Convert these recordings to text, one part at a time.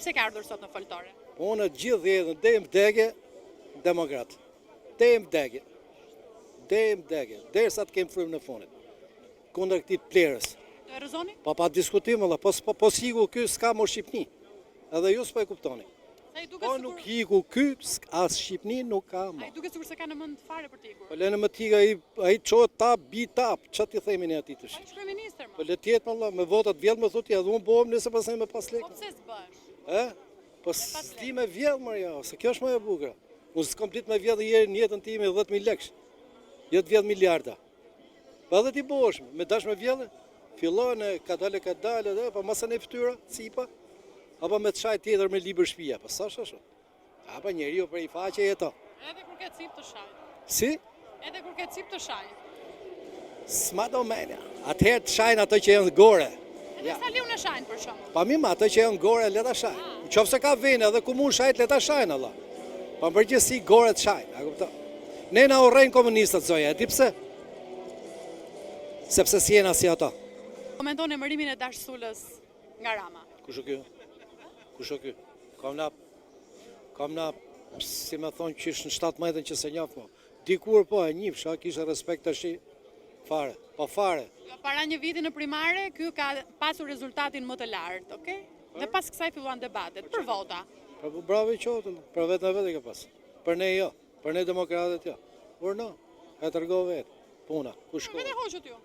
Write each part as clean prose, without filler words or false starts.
pse ka ardhur sot në foltore? Unë gjithë jetën, deri vdekje, demokrat. Deri vdekje. Derisa të kem frymën në fundit. Kundër këtij plerës. Të rrëzoni? Pa diskutim, valla, po sigu ky s'ka më Shqipni. Edhe ju s'po e kuptoni. Po nuk hiku ky, as Shqipni nuk ka më. Ai duket sikur se ka në mend fare për të ikur. Po lënë më tika ai çohet tap, bi tap, ç'a ti themi ne atij tash. Ai është kryeministër më. Po le të jetë valla, me votat vjedh më thotë ja dhuam bohem nëse pastaj me pas lekë. Po pse s'bësh? Ë? Po s'ti me vjedh më ja, se kjo është më e bukur. Unë s'kam ditë me vjedh herë në jetën time 10.000 lekë. Jo të vjedh miliarda. Po edhe ti bosh, me dash me vjedhë, fillon ka dalë, po mos e fytyra, cipa. Apo me të shaj tjetër me libër shtëpia, po sa ashtu. Apo njeriu për i faqe jeton. Edhe kur ke cip të shaj. Si? Edhe kur ke cip të shaj. S'ma do menja. Atëherë të shajnë ato që janë gore. Edhe sa liu në shajnë për shkak. Pa mi ato që janë gore le ta shajnë. Nëse ka vene edhe ku mund shajt le ta shajnë Allah. Pa në përgjithësi gore të shajnë, a kupton? Ne na urrejnë komunistët zoja, e di pse? Sepse si jena si ato. Komenton emërimin e Dash Sulës nga Rama. Kush o ky? Kam na, si me thonë që ishë në 17 që se njafë mo. Dikur po e njifësha, kishe respekt të shi, fare, po fare. Jo, para një viti në primare, ky ka pasur rezultatin më të lartë, okej? Dhe pas kësaj filluan debatet, për vota. Bravo i qotën, për vetë në vetë i ka pas. Për ne jo, për ne demokratët jo. Por no, e tërgo vetë, puna, ku shko. Vete hoqët ju.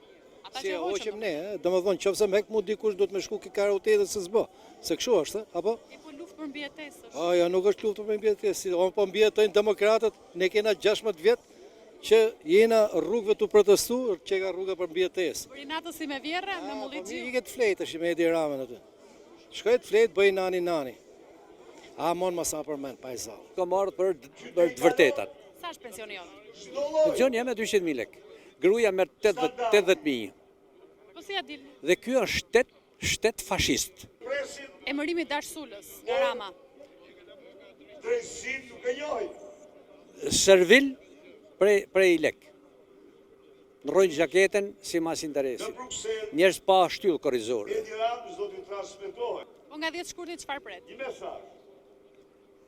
Si e hoqëm ne, do më thonë, qëfëse me mu dikush do të me shku ki karotetet se zbo. Se këshu është, apo? E po luft për mbjetesë. Ja, nuk është luft për mbjetesë. Onë po mbjetojnë demokratët, ne kena 16 vjetë që jena rrugëve të protestu, që ka rrugë për mbjetesë. Për i natës si me vjerë, me mulligji. I këtë flejtë është i me Edi Ramën aty. Shkojtë flejtë, bëj nani. A, mon ma sa për men, pa i zalë. Ka marrë për të vërtetat. Sa është pensioni jonë? Pensioni jam me 200.000 lekë. Gruaja merr 80.000. Po si ja dilni? Dhe ky është shtet fashist. Emërimi Dash Sulës nga Rama. Servil prej lek. Ndrojnë gjaketen si mas interesit. Njerëz pa shtyllë korrizore. Po nga 10 shkurti çfarë pret?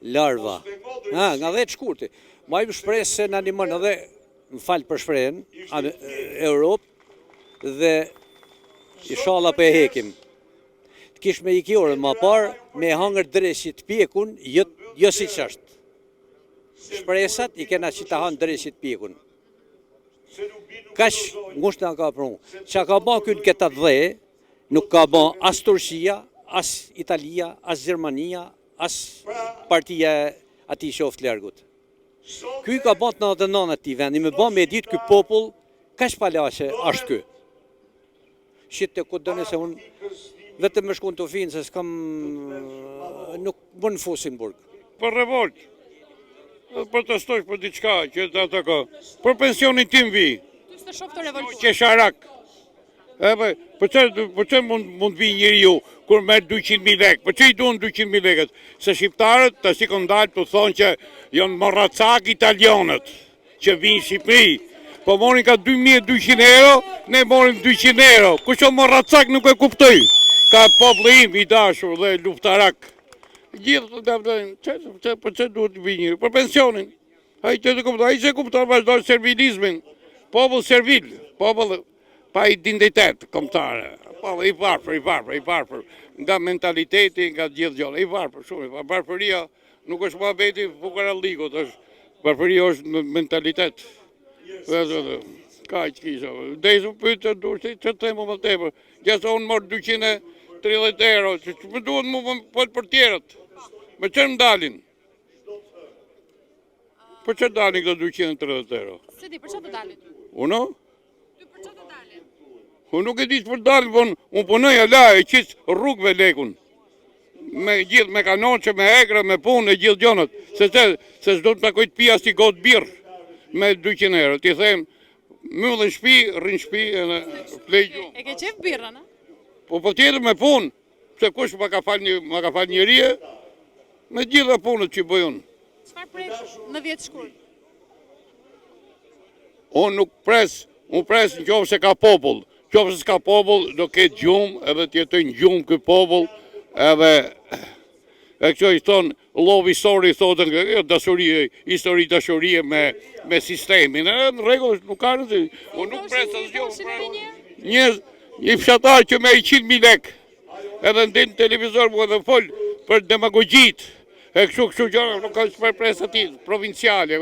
Larva. Nga 10 shkurti. Ma im shpresë se në animon edhe, më falë për shprehen, Europë dhe inshallah për e hekim. Të kish me iki orën ma parë, me hangër dreshit pjekun, jo si që është. Shpresat i kena që ta hanë dreshit pjekun. Kash ngusht nga ka për unë. Qa ka ba kënë këta dhe, nuk ka ba as Turqia, as Italia, as Gjermania, as partia ati qoftë largut. Ky ka ba të 99 ati vendi, me ba me ditë ky popull, kash palaqe ashtë ky. Shqit të këtë dëne se unë vetëm me shkun të finë, se s'kam nuk më në fusin burg. Për revolt, protestojsh për diçka që të ato ka, për pensionin tim vi. Ty s'të shoh të revoltuar. Që sharak. Për që mund vi njëri ju, kur merë 200.000 lekë, për që i duen 200.000 lekët? Se shqiptarët të si kanë dalë të thonë që janë morracak italianët, që vinë Shqipëri. Po morin ka 2.200 euro, ne morim 200 euro. Kusho morracak nuk e kuptoj. Ka populli im i dashur dhe luftarak. Gjithë të daftojnë, për që duhet të vi njëri? Për pensionin. A i që të kuptoj, a i që kuptoj vazhdojnë servilizmin. Popull servil, popull pa identitet, komtare. Popull i varfër. Nga mentaliteti, nga gjithë gjallë. I varfër, shumë. Varfëria nuk është ma veti fukarallikut, varfëria është mentalitet. Ka që kisha. Dejë pëtë të dushti, që të temë më tepër. Gjësa unë morë 230 euro, që më duhet më pëllë për tjerët. Me që më dalin? Për që dalin këto 230 euro? Se di, për që të dalin? Uno? Ty për që të dalin? Unë nuk e di që për dalin, unë punoj ala e qisë rrugëve lekun. Me gjithë me kanoqë, me ekra, me punë, e gjithë gjonët. Se s'do të takojt pia si gotë birë. Me 200 euro, ti them, mëllën shpi, rrinë shpi, e në plej gjumë. E ke qef birën, a? Po tjetër me punë, se kush ma ka fal njërije, me gjitha punët që bëjun. Çfarë presh në 10 shkurt? Unë nuk pres, unë pres në qofë se ka popull. Qofë se s'ka popull, do ketë gjumë, edhe tjetojnë gjumë këj popull, edhe E kjo i thonë, love story, thotën, histori dashurie me sistemin. Në rregull, nuk ka rëndë. Unë nuk presë asgjë. Një fshatar që me 100.000 lek, edhe ndin televizor mu edhe fol për demagogjit, e kështu gjëra, nuk ka shper presë ati, provinciale,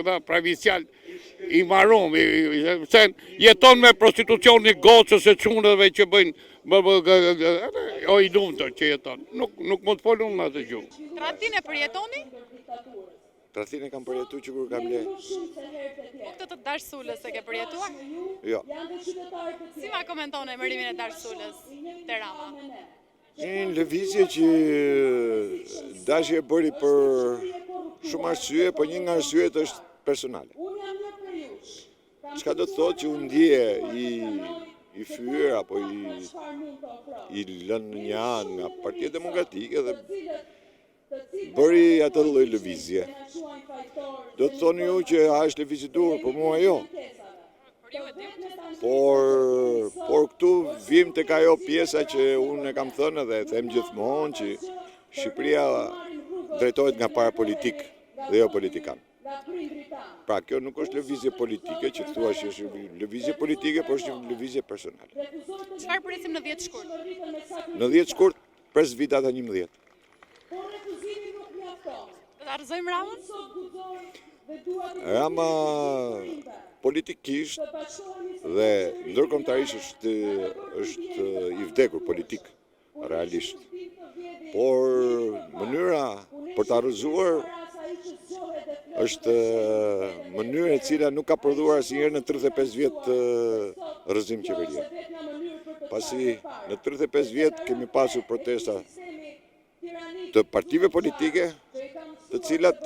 i marum, jeton me prostitucioni gocës e çunëve që bëjnë, o i lumëtër që jeton. Nuk mund të folun në atë gjuhë. Tradhtin e përjetoni? Tradhtin e kam përjetu që kur kam le. Po këtë të Darsulës e ke përjetuar? Jo. Si ma komenton emërimin e Darsulës te Rama? Një lëvizje që dashje e bëri për shumë arsye, po një nga arsyet është personale. Çka do të thotë që unë ndje i fyer apo i lënë një anë nga Partia Demokratike dhe bëri atë lloj lëvizje. Do të thoni ju që a është lëvizje dur, për mua jo. Por këtu vim tek ajo pjesa që unë e kam thënë dhe e them gjithmonë që Shqipëria drejtohet nga parapolitik dhe jo politikan. Pra kjo nuk është lëvizje politike, që thua që është lëvizje politike, por është lëvizje personale. Çfarë presim në 10 shkurt? Në 10 shkurt, pres vitat e 11. Do ta rrëzojmë Ramën? Rama politikisht dhe ndërkombëtarisht është i vdekur politik, realisht. Por mënyra për ta rrëzuar është mënyrë e cila nuk ka prodhuar asnjëherë në 35 vjet rrëzim qeverie. Pasi në 35 vjet kemi pasur protesta të partive politike, të cilat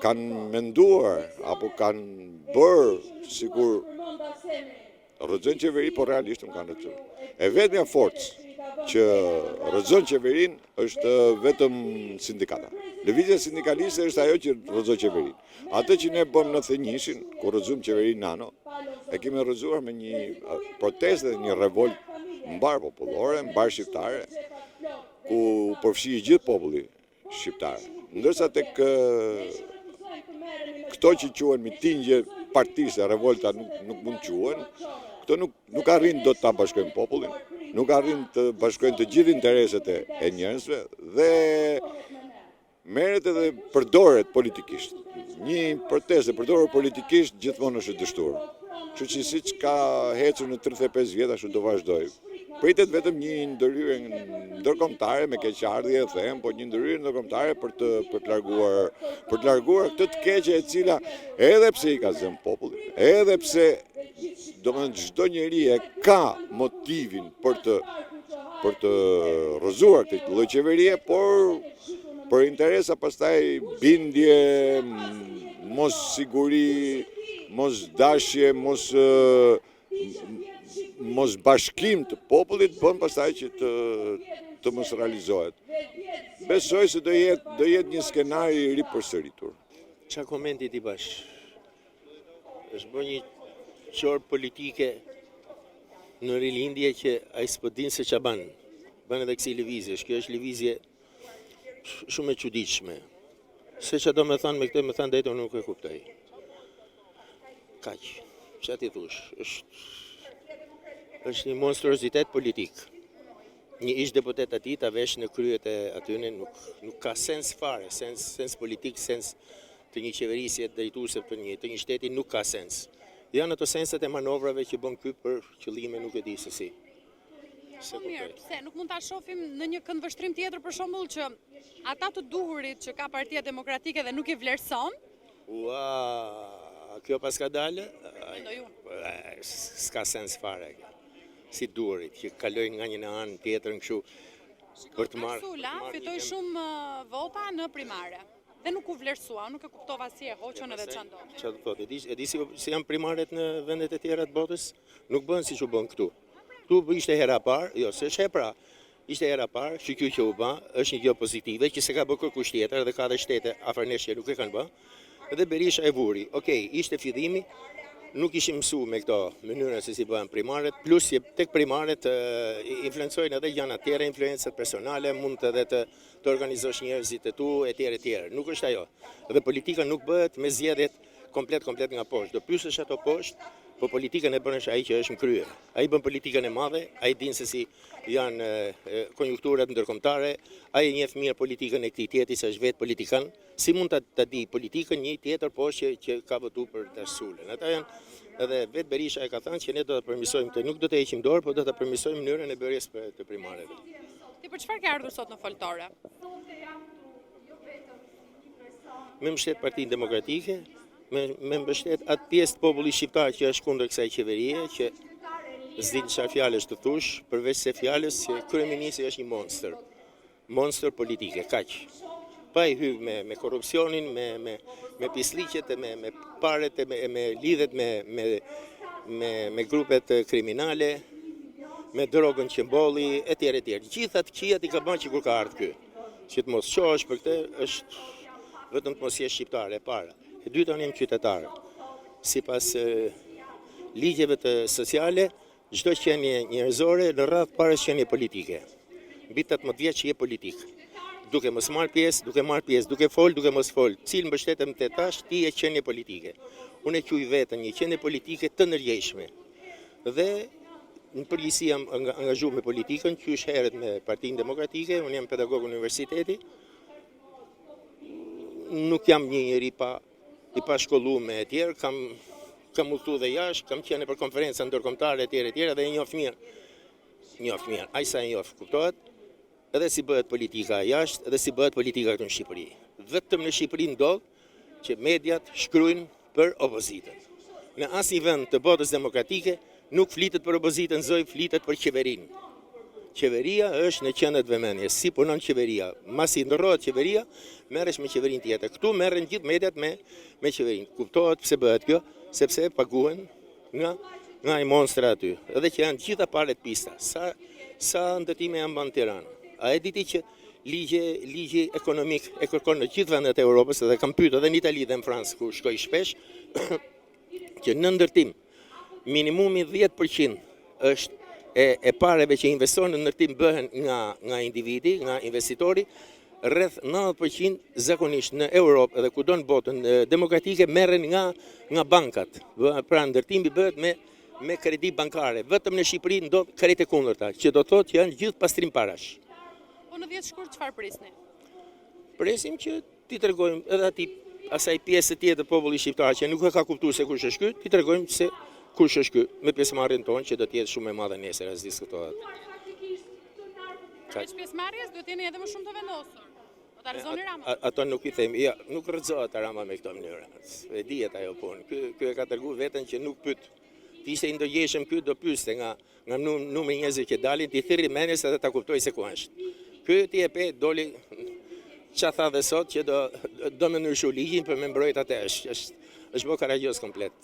kanë menduar apo kanë bërë sikur rrëzojnë qeveri, por realisht nuk kanë rrëzuar. E vetmja forcë që rrëzon qeverin është vetëm sindikata. Lëvizja sindikaliste është ajo që rrëzon qeverin. Atë që ne bëm në Thënjishin, kur rrëzum qeverin nano, e kemi rrëzuar me një protestë dhe një revolt mbar popullore, mbar shqiptare, ku përfshi gjithë populli shqiptar. Ndërsa tek këto që quhen mitingje partise, revolta nuk mund quhen, këto nuk arrin do të ta bashkojnë popullin, nuk arrin të bashkojnë të gjithë intereset e njerëzve dhe merret edhe përdoret politikisht. Një protestë përdorur politikisht gjithmonë është e dështuar. Kështu që siç ka ecur në 35 vjet ashtu do vazhdoj. Pritet vetëm një ndërhyrje ndërkombëtare me keqardhje e them, po një ndërhyrje ndërkombëtare për të larguar këtë të keqe e cila edhe pse i ka zënë popullit, edhe pse domethënë çdo njeri e ka motivin për të rrëzuar këtë lloj qeverie, por për interesa pastaj bindje, mos siguri, mos dashje, mos bashkim të popullit bën pastaj që të mos realizohet. Besoj se do jetë një skenar i ri përsëritur. Qa komenti ti bash? Është bërë një qorë politike në rilindje që ai s'po din se qa banë. Banë edhe kësi lëvizje. Kjo është lëvizje shumë e çuditshme. Se që do me thanë me këtë, me thanë dhejtë, unë nuk e kuptoj. Kaq, që ti thush, është një monstruozitet politik. Një ish deputet ati ta vesh në kryet e atyne nuk ka sens fare, sens politik, sens të një qeverisje drejtuese të një shteti nuk ka sens. Janë ato senset e manovrave që bën ky për qëllime nuk e di se si. Po mirë, pse nuk mund ta shohim në një këndvështrim tjetër për shembull që ata të duhurit që ka Partia Demokratike dhe nuk i vlerëson? Kjo pas ka dalë? Mendoj unë. S'ka sens fare. Si duhurit që kalojnë nga një në anë tjetër në kështu për të marrë. Sula fitoi shumë vota në primare. Dhe nuk u vlerësua, nuk e kuptova si e hoqën edhe ç'a ndodhi. Çfarë thotë? E di si janë primaret në vendet e tjera të botës? Nuk bën siç u bën këtu. Këtu ishte hera parë, jo, se është pra. Ishte hera parë, që kjo që u bë, është një gjë pozitive, që se ka bërë kërkush tjetër dhe ka dhe shtete afër nesh që nuk e kanë bë. Dhe Berisha e vuri. Okej, ishte fillimi, nuk ishim mësu me këto mënyra se si bëhen primaret, plus që tek primaret influencojnë edhe gjëra tjera, influencat personale, mund edhe të organizosh njerëzit e tu, etj. Nuk është ajo. Dhe politika nuk bëhet me zgjedhjet komplet nga poshtë. Do pyesësh ato poshtë, po politikën e bën është ai që është në krye. Ai bën politikën e madhe, ai din se si janë konjunkturat ndërkombëtare, ai e njeh mirë politikën e këtij tjetri se është vetë politikan. Si mund ta di politikën një tjetër poshtë që ka votuar për të sulën. Ata janë edhe vetë Berisha e ka thënë që ne do ta përmirësojmë këtë, nuk do të heqim dorë, por do ta përmirësojmë mënyrën e bërjes të primareve. Ti për çfarë ke ardhur sot në foltore? Me mbështet Partinë Demokratike, me mbështet atë pjesë të popullit shqiptar që është kundër kësaj qeverie, që s'din çfarë fjalësh të thush, përveç se fjalës që kryeministri është një monster politike, kaq. Pa i hyr me korrupsionin, me pisliqet, me paret, me lidhet me grupet kriminale, me drogën që mbolli, etj. Gjitha të këqijat i ka bërë që kur ka ardhur ky. Që të mos shohësh për këtë është vetëm të mos jesh shqiptar e para. E dyta unë jam qytetar. Sipas ligjeve të sociale, çdo qenie njerëzore në radhë para qenie politike. Mbi 18 vjeç je politik. Duke mos marr pjesë, duke fol, duke mos fol. Cilë mbështetem te tash, ti je qenie politike. Unë e quaj veten një qenie politike të ndërgjegjshme. Dhe në përgjithësi jam angazhuar me politikën, qysh herët me Partinë Demokratike, unë jam pedagog universiteti. Nuk jam një njeri i pashkolluar me tjerë, kam udhëtuar dhe jashtë, kam qenë për konferenca ndërkombëtare etj. Dhe e njoh mirë. Ai sa e njoh, kuptohet? Edhe si bëhet politika jashtë, edhe si bëhet politika këtu në Shqipëri. Vetëm në Shqipëri ndodh që mediat shkruajnë për opozitën. Në asnjë vend të botës demokratike nuk flitet për opozitën, flitet për qeverinë. Qeveria është në qendër të vëmendjes. Si punon qeveria? Masi ndërrohet qeveria, merresh me qeverinë tjetër. Këtu merren gjithë mediat me qeverinë. Kuptohet pse bëhet kjo? Sepse paguhen nga ai monstra aty. Edhe që janë gjitha palet pista. Sa ndërtime janë bën në Tiranë. A e diti që ligji ekonomik e kërkon në gjithë vendet e Europës, edhe kam pyetur edhe në Itali dhe në Francë ku shkoj shpesh, që në ndërtim minimumi 10% është e pareve që investohen në ndërtim bëhen nga individi, nga investitori, rreth 90% zakonisht në Europë edhe kudo në botën demokratike merren nga bankat. Pra ndërtimi bëhet me kredi bankare. Vetëm në Shqipëri ndodh krejt e kundërta, që do thotë që janë gjithë pastrim parash. Po në 10 shkurt çfarë prisni? Presim që ti tregojmë edhe asaj pjesë tjetër popullit shqiptar që nuk e ka kuptuar se kush është ky, ti tregojmë se kush është ky, me pjesëmarrjen tonë që do të jetë shumë e madhe nesër as diskutohet. Veç pjesëmarrjes duhet jeni edhe më shumë të vendosur. Do ta rrezoni Rama. Ato nuk i them, ja, nuk rrezohet Rama me këto mënyra. E dihet ajo punë. Ky e ka treguar veten që nuk pyet. Ti ishte i ndërgjegjshëm ky do pyeste nga numri njerëzve që dalin, ti thirrri mendes edhe ta kuptoj se ku është. Ky ti e pe doli ç'a tha dhe sot që do më ndryshu ligjin për me mbrojt atë është bë karagjoz komplet.